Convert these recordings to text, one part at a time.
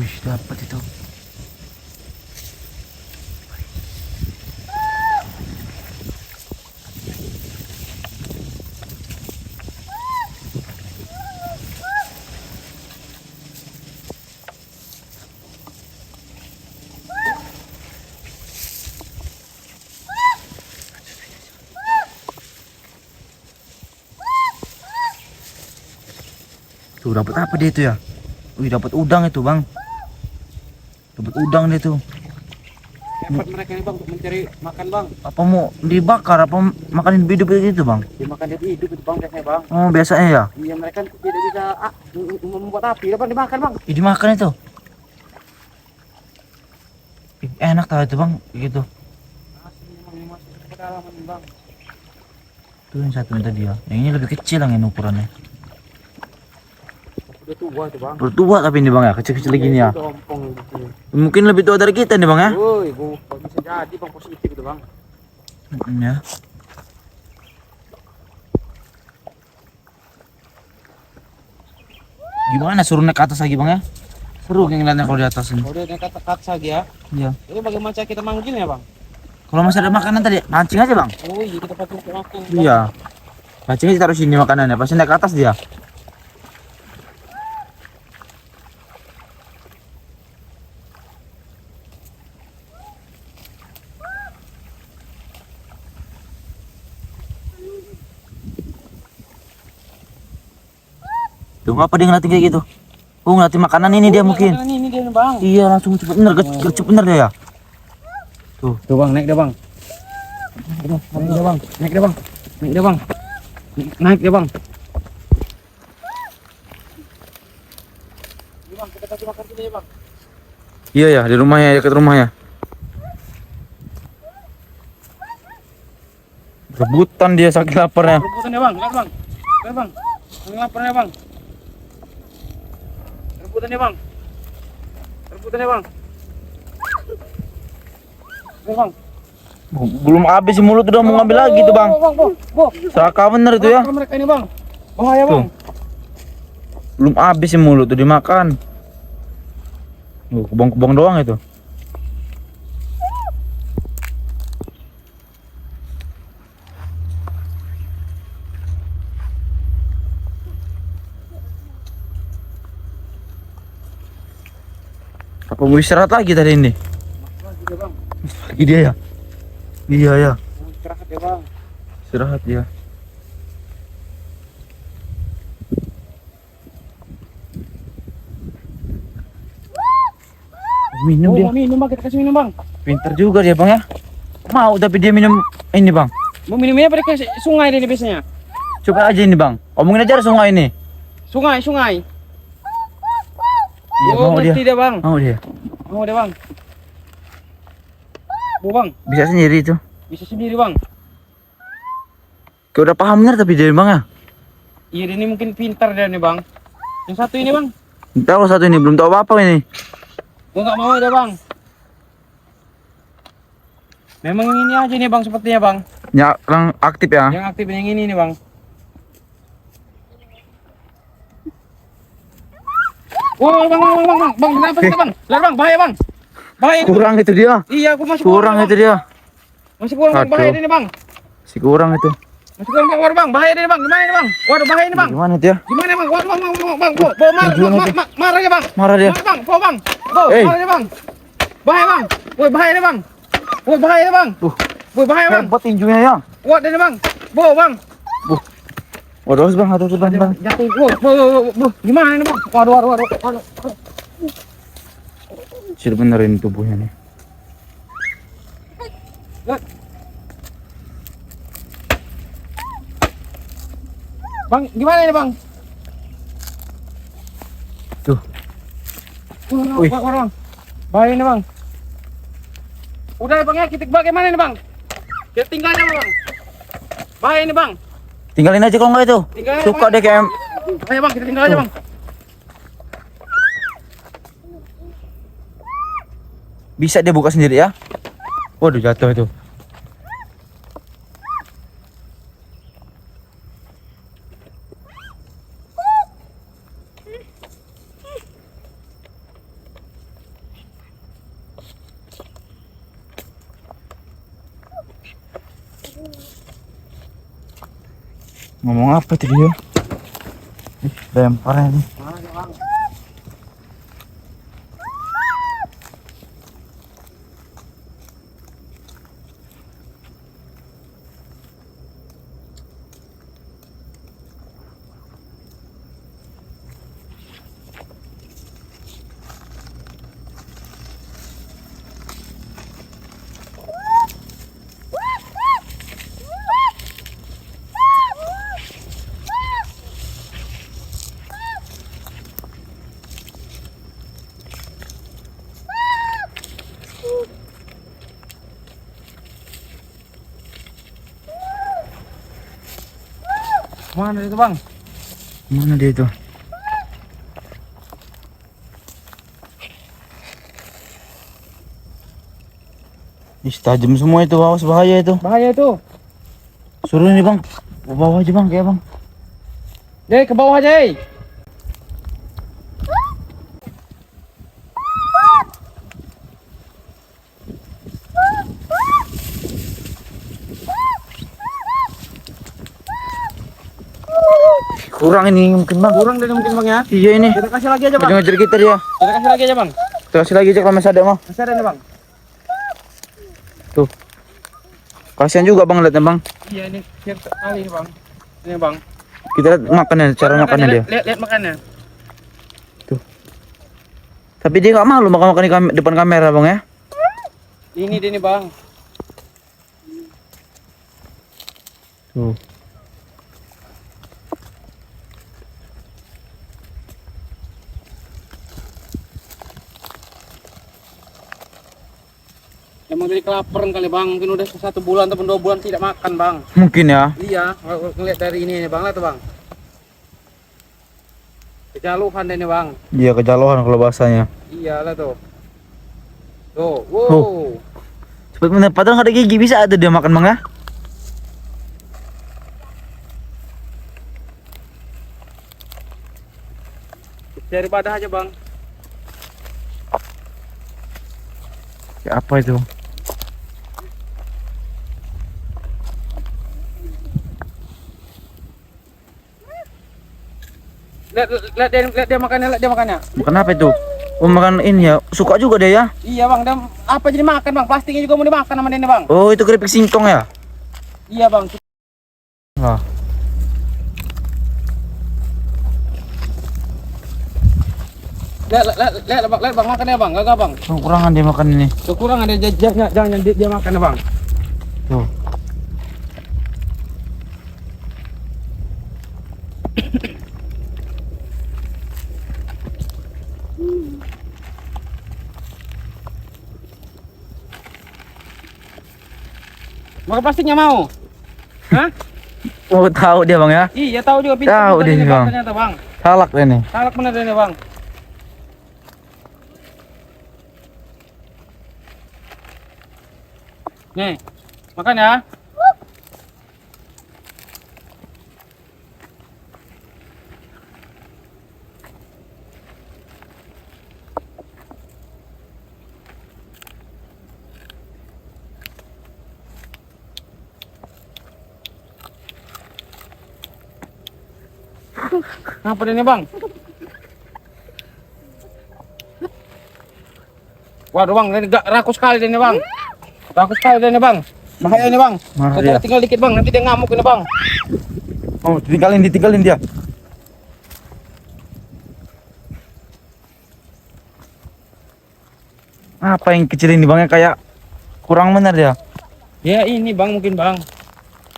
Wih, dapat itu. Tuh dapat apa dia itu ya? Wih, dapat udang itu, Bang. Dapat udang dia tuh. Hebat mereka nih bang untuk mencari makan bang. Apa mau dibakar apa makanin hidup itu, Bang? Dimakan dari hidup itu bang biasanya bang. Oh, biasanya ya. Iya mereka tidak bisa membuat api, bang dimakan bang. Ih, dimakan itu. Ih, enak tahu itu, Bang, gitu. Asli memang ini masuk ke pedalaman nih bang. Tuh yang satu ini tadi ya. Yang ini lebih kecil yang ukurannya. Udah tua itu bang. Bertua tapi ini, Bang, ya, kecil-kecil gini ya. Itu ompong gitu. Mungkin lebih tua dari kita nih, Bang, ya. Woi, bisa jadi bang positif itu bang. Ya. Gimana suruh naik ke atas lagi, Bang, ya? Seru yang ngeliatnya kalau di atas ini. Udah dekat saja ya. Iya. Ini bagaimana cara kita manggilnya bang? Kalau masih ada makanan tadi, mancing aja, Bang. Oh iya kita pakai untuk makan. Bang. Iya. Mancing aja taruh sini makanannya, pasti naik ke atas dia. Tuh, apa dia ngeliatin kayak gitu? Oh, ngeliatin makanan ini dia mungkin. Ini dia nih, bang. Iya, langsung cepet bener, cepet bener dia ya. Tuh, Tuh bang, naik deh bang. Naik deh bang, naik deh bang, naik deh bang, naik deh bang. Ini bang, kita kasih makan sini ya bang. iya ya, di rumahnya, dekat rumahnya. Rebutan dia saking laparnya. Rebutan ya bang, lihat bang, lihat bang, yang lapar ya bang. Rebutan ya bang, rebutan ya bang. Lihat bang. Belum habis si mulut udah mau ngambil lagi tuh, Bang. Saka bener itu ya. Mereka ini bang, bahaya Tuh. bang. Belum habis si mulut tuh dimakan. Kubang-kubang doang itu. Apa mau istirahat lagi tadi ini? Lagi deh bang, Lagi dia ya? Iya ya, istirahat ya bang. istirahat ya. Minum dia. Mau minum bang, kita kasih minum bang. Pintar juga dia, Bang, ya. Mau tapi dia minum ini, Bang. Mau minumnya pada ke sungai deh biasanya. Coba aja ini, Bang. Omongin aja sungai ini. Sungai, sungai. Iya, Oh, mau dia. ngerti dia bang. Mau dia. Mau deh bang. Bu bang, Bisa sendiri itu. bisa sendiri bang. Kayak udah paham bener tapi dia, Bang, ya. Iya ini mungkin pintar dia nih bang. Yang satu ini bang, Tahu satu ini belum tahu apa-apa ini. gua nggak mau dia bang. Memang yang ini aja nih bang sepertinya bang. Ya, orang aktif ya. Yang aktif yang ini nih bang. Wah bang, kenapa sih bang? Lari bang, bahaya bang. Bahaya ini, Bang. Kurang itu dia. Iya, aku masih Kurang Bang. itu dia. Masih kurang bang, bahaya Aduh. ini bang. Si kurang itu. Masih kurang bang, waduh bang, bahaya ini bang. Gimana ini bang? Waduh bahaya ini bang. Gimana dia? Gimana bang? Waduh bang, marah ya bang. Marah dia. Marah bang, bang. Hey. Marah ya bang. Bahaya bang. Woi bahaya nih bang. Woi bahaya bang. Woi bahaya bang. Hebat tinjunya ya. Waduh ini bang. Bang. Waduh, Bang, aduh, Bang. Jatuh. Gimana ini bang? Waduh. Sudah benerin tubuhnya nih. Bang, gimana ini bang? Tuh. Wih. Bang. Bahaya ini bang. Udah ya bang ya, kita bagaimana ini bang? Kita tinggal aja bang. Bahaya ini bang. Tinggalin aja kalau nggak itu. Tinggalin, Suka Bang. deh kayak Ayo bang, kita tinggal aja bang. bisa dia buka sendiri ya. Waduh, jatuh itu. Ngomong apa tadi dia? Lempar ini. Mana dia bang? Mana itu bang? Mana dia itu? Ih, tajam semua itu, awas bahaya itu. Bahaya itu. Suruh ini bang, ke bawah aja bang, kayak bang. Jay, ke bawah Jay. Kurang ini mungkin bang. Kurang dari mungkin bang ya. Iya ini. Kita kasih lagi aja bang. Ngejar kita dia. Kita kasih lagi aja bang. Kita kasih lagi aja kalau masih ada mah. Masih ada nih bang. Tuh. Kasihan juga bang lihatnya bang. Iya ini siap sekali nih bang. Ini bang. Kita lihat makannya, cara makannya dia. Lihat makannya. Tapi dia nggak malu makan-makan di depan kamera bang ya. Ini dia nih bang. Tuh. Emang dari kelaparan kali bang. Mungkin udah 1 bulan ataupun 2 bulan tidak makan bang. Mungkin ya. Iya, kalau ngeliat dari ini bang, lihat tuh bang. Kejaluhan deh nih bang. Iya kejaluhan kalau bahasanya. Iya lah tuh. Tuh, wow. Cepet bener, padahal nggak ada gigi bisa ada dia makan bang ya. Cari badah aja bang. Ya, apa itu bang? Lihat dia makannya, lihat dia makannya. Makan apa itu? Oh makan ini ya, suka juga dia ya. Iya bang, dan apa jadi makan bang? Plastiknya juga mau dimakan sama dia nih bang. Oh itu keripik singkong ya. Iya bang. Wah. Lihat bang, makannya bang, gagah bang. Kekurangan dia makan ini. Kekurangan jangan dia makan bang. Tuh. Makan plastiknya mau? Hah? Oh tahu dia bang ya. Iya tahu juga pintar Tahu bener dia ini, bang. ternyata bang. Salak dia nih. Salak bener ini bang. Nih, makan ya. Apa ini bang? Waduh bang, ini rakus sekali ini bang. Rakus sekali ini bang. Bahaya ini bang. Mana Kita dia? tinggal dikit bang, nanti dia ngamuk ini bang. Oh ditinggalin dia. Apa yang kecil ini bang ya, kayak kurang benar dia. Ya ini bang mungkin bang.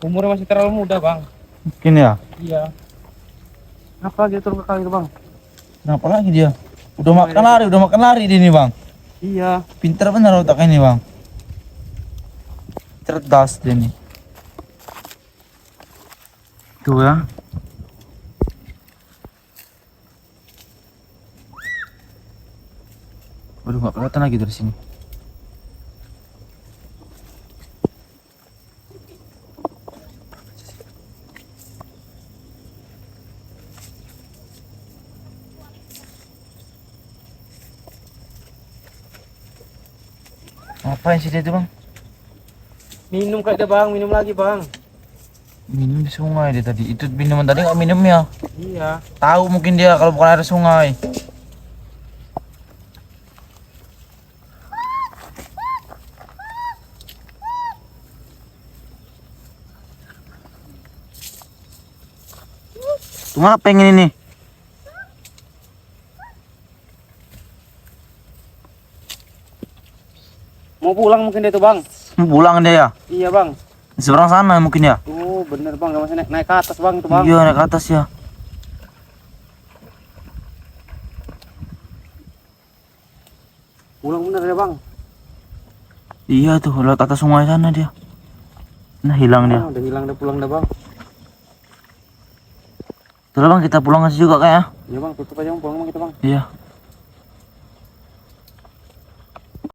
Umurnya masih terlalu muda bang. Mungkin ya. Iya. Apa gitu turun ke kali itu bang? Kenapa lagi dia? Udah makan lari dia nih bang. Iya. Pintar benar otaknya ini bang. Cerdas dia nih. Tuh ya. Waduh nggak kelihatan lagi dari sini. Ngapain sih dia itu bang? Minum kayak dia bang, minum lagi bang. Minum di sungai dia tadi. Itu minuman tadi nggak minum ya? Iya. Tahu mungkin dia kalau bukan air sungai. Cuma pengen ini. Mau pulang mungkin dia tuh bang. Mau pulang dia ya? Iya bang. Di seberang sana mungkin ya? Oh bener bang, gak masih naik ke atas bang tuh bang. Iya naik ke atas ya. Pulang bener ya bang. Iya tuh lewat atas sungai sana dia. Nah hilang dia. Udah hilang, udah pulang dah bang. Tuh bang kita pulang aja juga kayak. Iya bang, tutup aja bang, pulang bang kita bang. Iya.